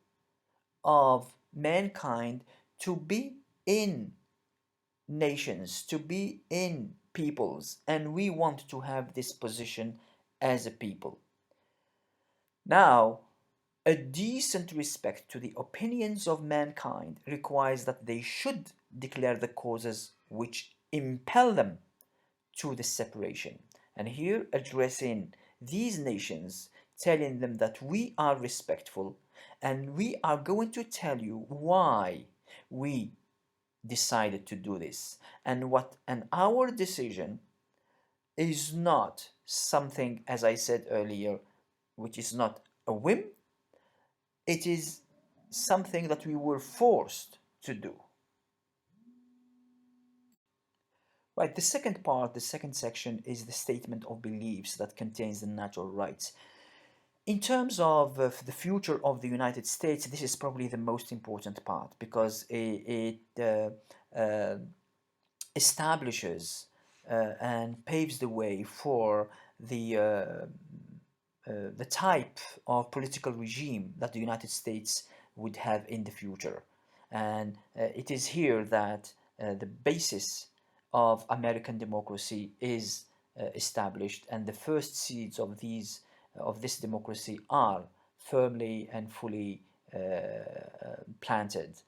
S1: of mankind to be in nations, to be in peoples, and we want to have this position as a people. Now, a decent respect to the opinions of mankind requires that they should declare the causes which impel them to the separation. And here, addressing these nations, telling them that we are respectful and we are going to tell you why we decided to do this, and our decision is not something, as I said earlier, which is not a whim. It is something that we were forced to do. Right, the second part, the second section, is the statement of beliefs that contains the natural rights. In terms of the future of the United States, this is probably the most important part because it establishes and paves the way for the type of political regime that the United States would have in the future. And it is here that the basis of American democracy is established, and the first seeds of this democracy are firmly and fully planted.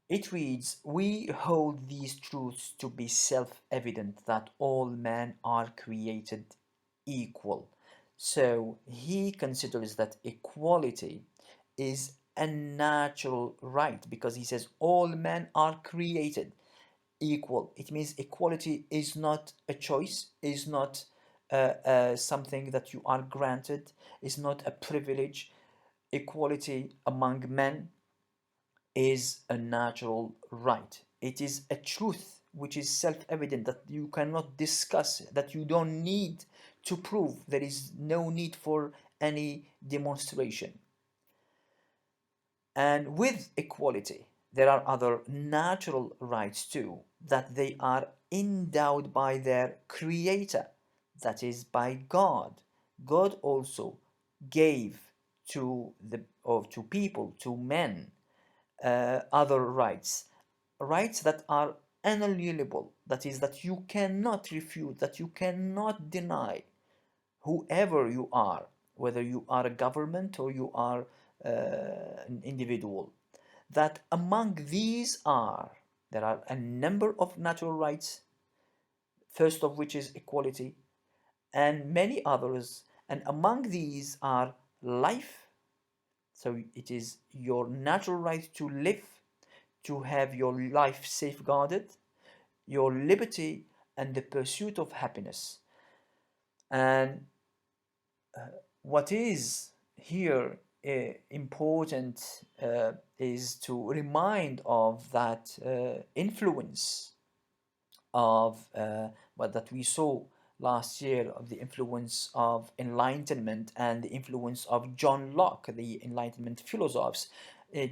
S1: It reads, "We hold these truths to be self-evident that all men are created equal." So he considers that equality is a natural right because he says all men are created equal. It means equality is not a choice, is not something that you are granted, is not a privilege. Equality among men is a natural right. It is a truth which is self evident that you cannot discuss, that you don't need to prove. There is no need for any demonstration. And with equality, there are other natural rights too, that they are endowed by their creator, that is by God. God also gave to the or to people, to men, other rights, rights that are unalienable, that is, that you cannot refute, that you cannot deny, whoever you are, whether you are a government or you are an individual. That among these are, there are a number of natural rights, first of which is equality, and many others, and among these are life. So it is your natural right to live, to have your life safeguarded, your liberty, and the pursuit of happiness. And what is here important is to remind of that influence of what that we saw last year, of the influence of Enlightenment and the influence of John Locke, the Enlightenment philosophers.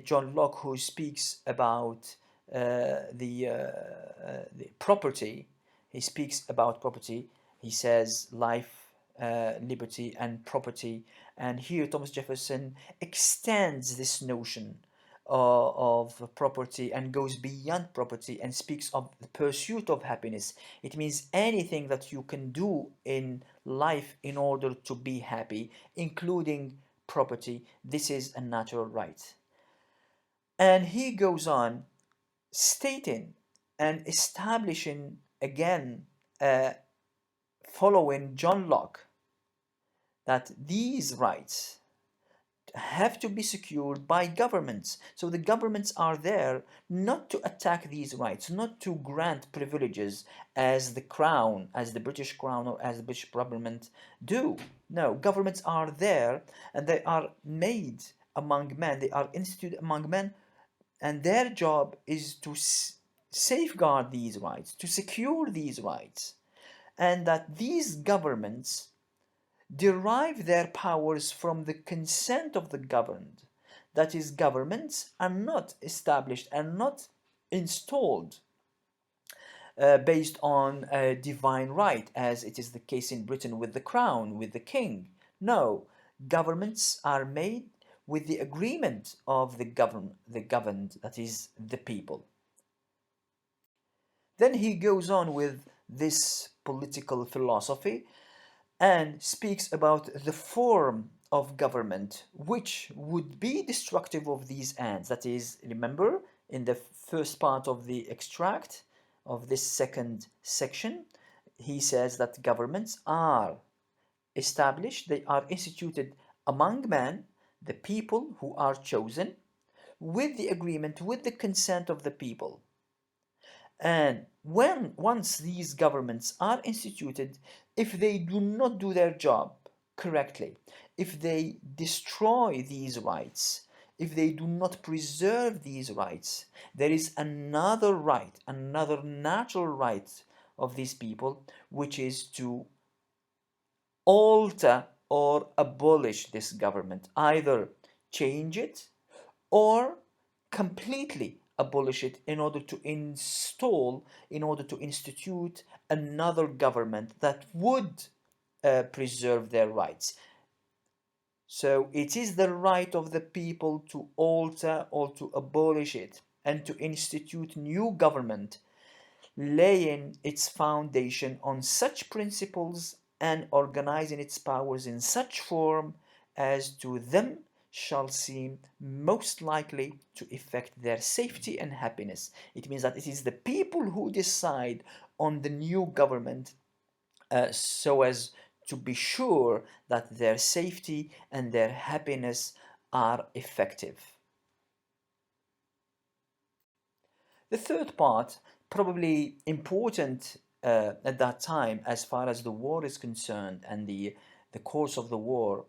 S1: John Locke, who speaks about the property, he speaks about property. He says life, liberty, and property. And here Thomas Jefferson extends this notion of property and goes beyond property and speaks of the pursuit of happiness. It means anything that you can do in life in order to be happy, including property. This is a natural right. And he goes on stating and establishing again, following John Locke, that these rights have to be secured by governments. So the governments are there not to attack these rights, not to grant privileges as the crown, as the British crown or as the British parliament do. No, governments are there and they are made among men, they are instituted among men, and their job is to safeguard these rights, to secure these rights, and that these governments derive their powers from the consent of the governed. That is, governments are not established and not installed based on a divine right, as it is the case in Britain with the crown, with the king. No, governments are made with the agreement of the governed, that is, the people. Then he goes on with this political philosophy and speaks about the form of government which would be destructive of these ends. That is, remember, in the first part of the extract of this second section, he says that governments are established, they are instituted among men, the people who are chosen, with the agreement, with the consent of the people. And once these governments are instituted, if they do not do their job correctly, if they destroy these rights, if they do not preserve these rights, there is another right, another natural right of these people, which is to alter or abolish this government, either change it or completely abolish it in order to install, in order to institute another government that would preserve their rights. So it is the right of the people to alter or to abolish it and to institute new government, laying its foundation on such principles and organizing its powers in such form as to them shall seem most likely to effect their safety and happiness. It means that it is the people who decide on the new government so as to be sure that their safety and their happiness are effective. The third part, probably important at that time as far as the war is concerned and the course of the war,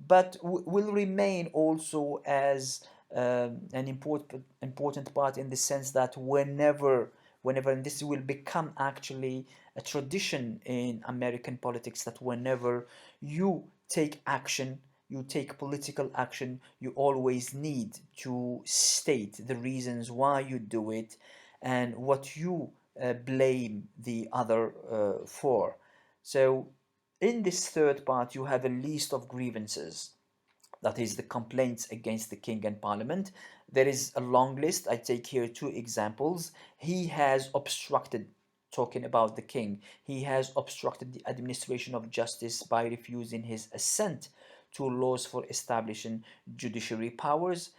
S1: but will remain also as an important part in the sense that whenever and this will become actually a tradition in American politics, that whenever you take action, you take political action, you always need to state the reasons why you do it and what you blame the other for. So in this third part, you have a list of grievances, that is the complaints against the king and parliament. There is a long list. I take here two examples. He has obstructed, talking about the king, he has obstructed the administration of justice by refusing his assent to laws for establishing judiciary powers.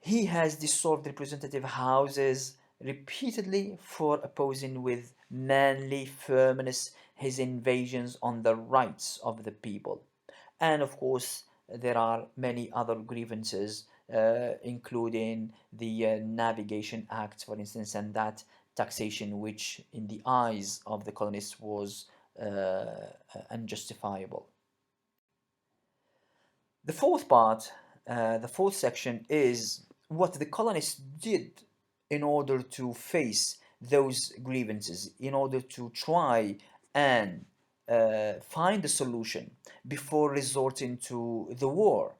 S1: He has dissolved representative houses repeatedly for opposing with manly firmness his invasions on the rights of the people. And of course, there are many other grievances, including the Navigation Act, for instance, and that taxation, which in the eyes of the colonists was unjustifiable. The fourth part, the fourth section, is what the colonists did in order to face those grievances, in order to try and find a solution before resorting to the war.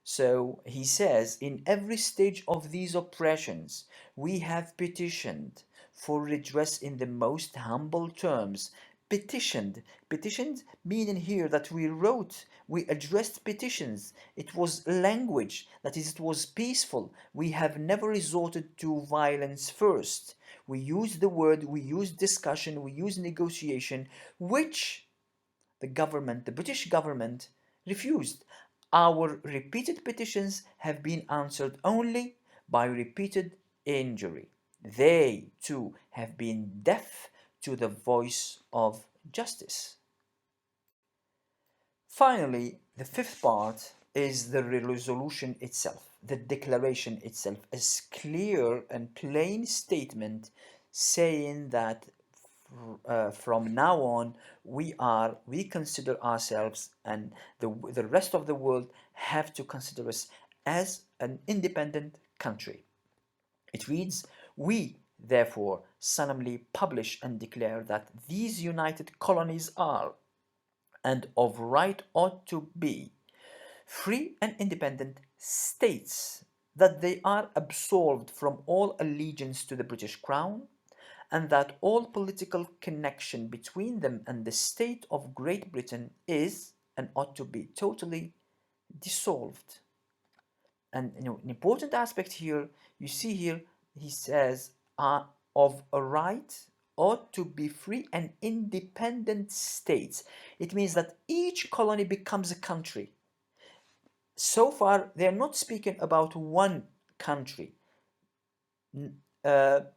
S1: So he says, in every stage of these oppressions, we have petitioned for redress in the most humble terms. Petitioned meaning here that we wrote, we addressed petitions. It was language, that is, it was peaceful. We have never resorted to violence first. We used the word, we used discussion, we used negotiation, which the government, the British government, refused. Our repeated petitions have been answered only by repeated injury. They, too, have been deaf to the voice of justice. Finally, the fifth part is the resolution itself, the declaration itself, a clear and plain statement saying that from now on we consider ourselves, and the rest of the world have to consider us as an independent country. It reads, "We therefore solemnly publish and declare that these united colonies are, and of right ought to be, free and independent states, that they are absolved from all allegiance to the British Crown, and that all political connection between them and the state of Great Britain is and ought to be totally dissolved." And an important aspect here, you see here, he says, of a right ought to be free and independent states. It means that each colony becomes a country. So far, they're not speaking about one country.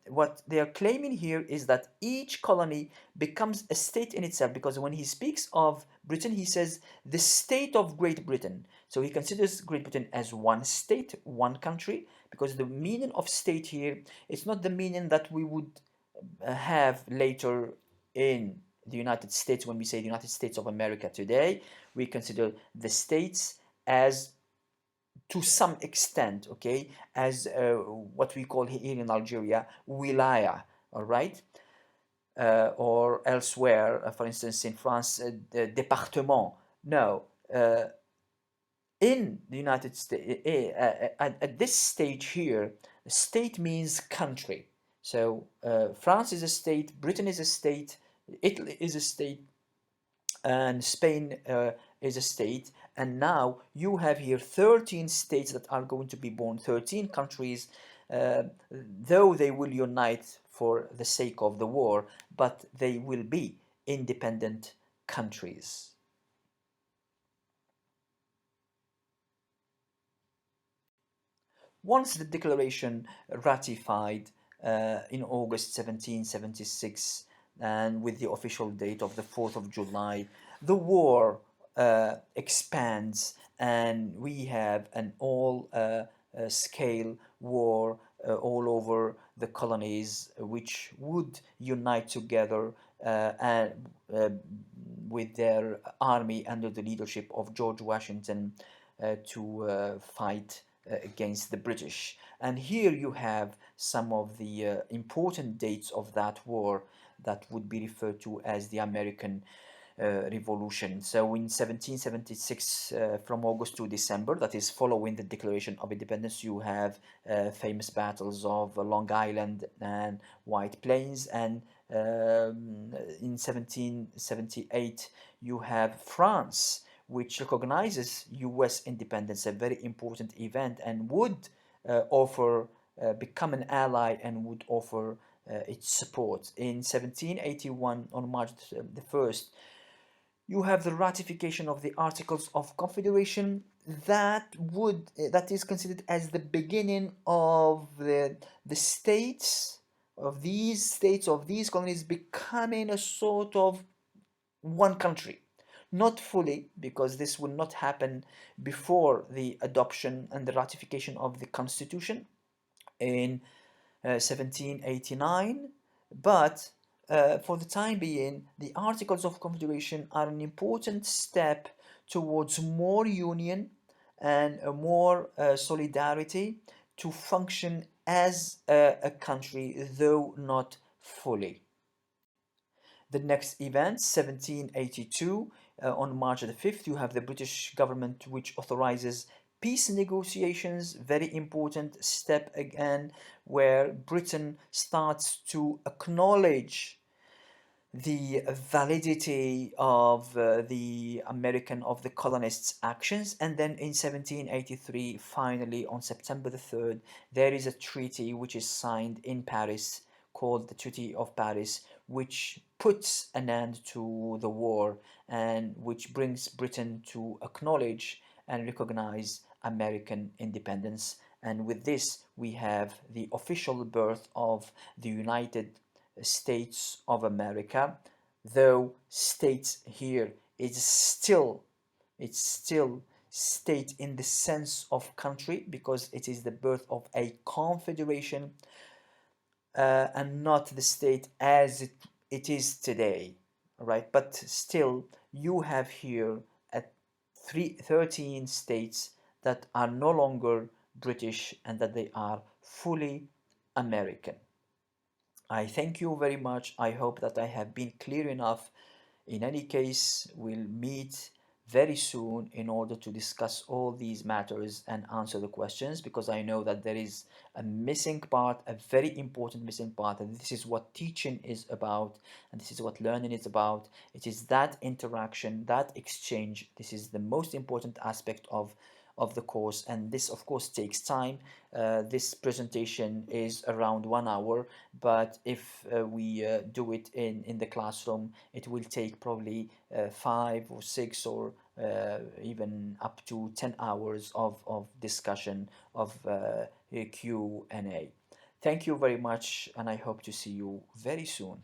S1: What they are claiming here is that each colony becomes a state in itself, because when he speaks of Britain, he says the state of Great Britain. So he considers Great Britain as one state, one country, because the meaning of state here is not the meaning that we would have later in the United States. When we say the United States of America today, we consider the states as, to some extent, okay, as what we call here in Algeria wilaya, all right, or elsewhere, for instance in France, département. No, in the United States, at this stage here, state means country. So France is a state, Britain is a state, Italy is a state, and Spain is a state. And now you have here 13 states that are going to be born, 13 countries, though they will unite for the sake of the war, but they will be independent countries. Once the declaration ratified in August 1776, and with the official date of the 4th of July, the war expands, and we have an all scale war all over the colonies, which would unite together and with their army under the leadership of George Washington to fight against the British. And here you have some of the important dates of that war that would be referred to as the American Revolution. So in 1776, from August to December, that is following the Declaration of Independence, you have famous battles of Long Island and White Plains. And in 1778, you have France, which recognizes US independence, a very important event, and would offer, become an ally, and would offer its support. In 1781, on March the 1st, you have the ratification of the Articles of Confederation that is considered as the beginning of the states of these colonies becoming a sort of one country. Not fully, because this will not happen before the adoption and the ratification of the Constitution in 1789, but for the time being, the Articles of Confederation are an important step towards more union and more solidarity to function as a country, though not fully. The next event, 1782, on March the 5th, you have the British government which authorizes peace negotiations, very important step again, where Britain starts to acknowledge the validity of of the colonists' actions. And then in 1783, finally on September the 3rd, there is a treaty which is signed in Paris called the Treaty of Paris, which puts an end to the war and which brings Britain to acknowledge and recognize American independence. And with this, we have the official birth of the United States of America, though states here is still It's still state in the sense of country because it is the birth of a confederation, and not the state as it is today, right? But still, you have here at 13 states that are no longer British and that they are fully American. I thank you very much. I hope that I have been clear enough. In any case, we'll meet very soon in order to discuss all these matters and answer the questions, because I know that there is a missing part, a very important missing part, and this is what teaching is about, and this is what learning is about. It is that interaction, that exchange. This is the most important aspect of the course, and this of course takes time. This presentation is around 1 hour, but if we do it in the classroom, it will take probably 5 or 6 or even up to 10 hours of discussion of Q&A. Thank you very much, and I hope to see you very soon.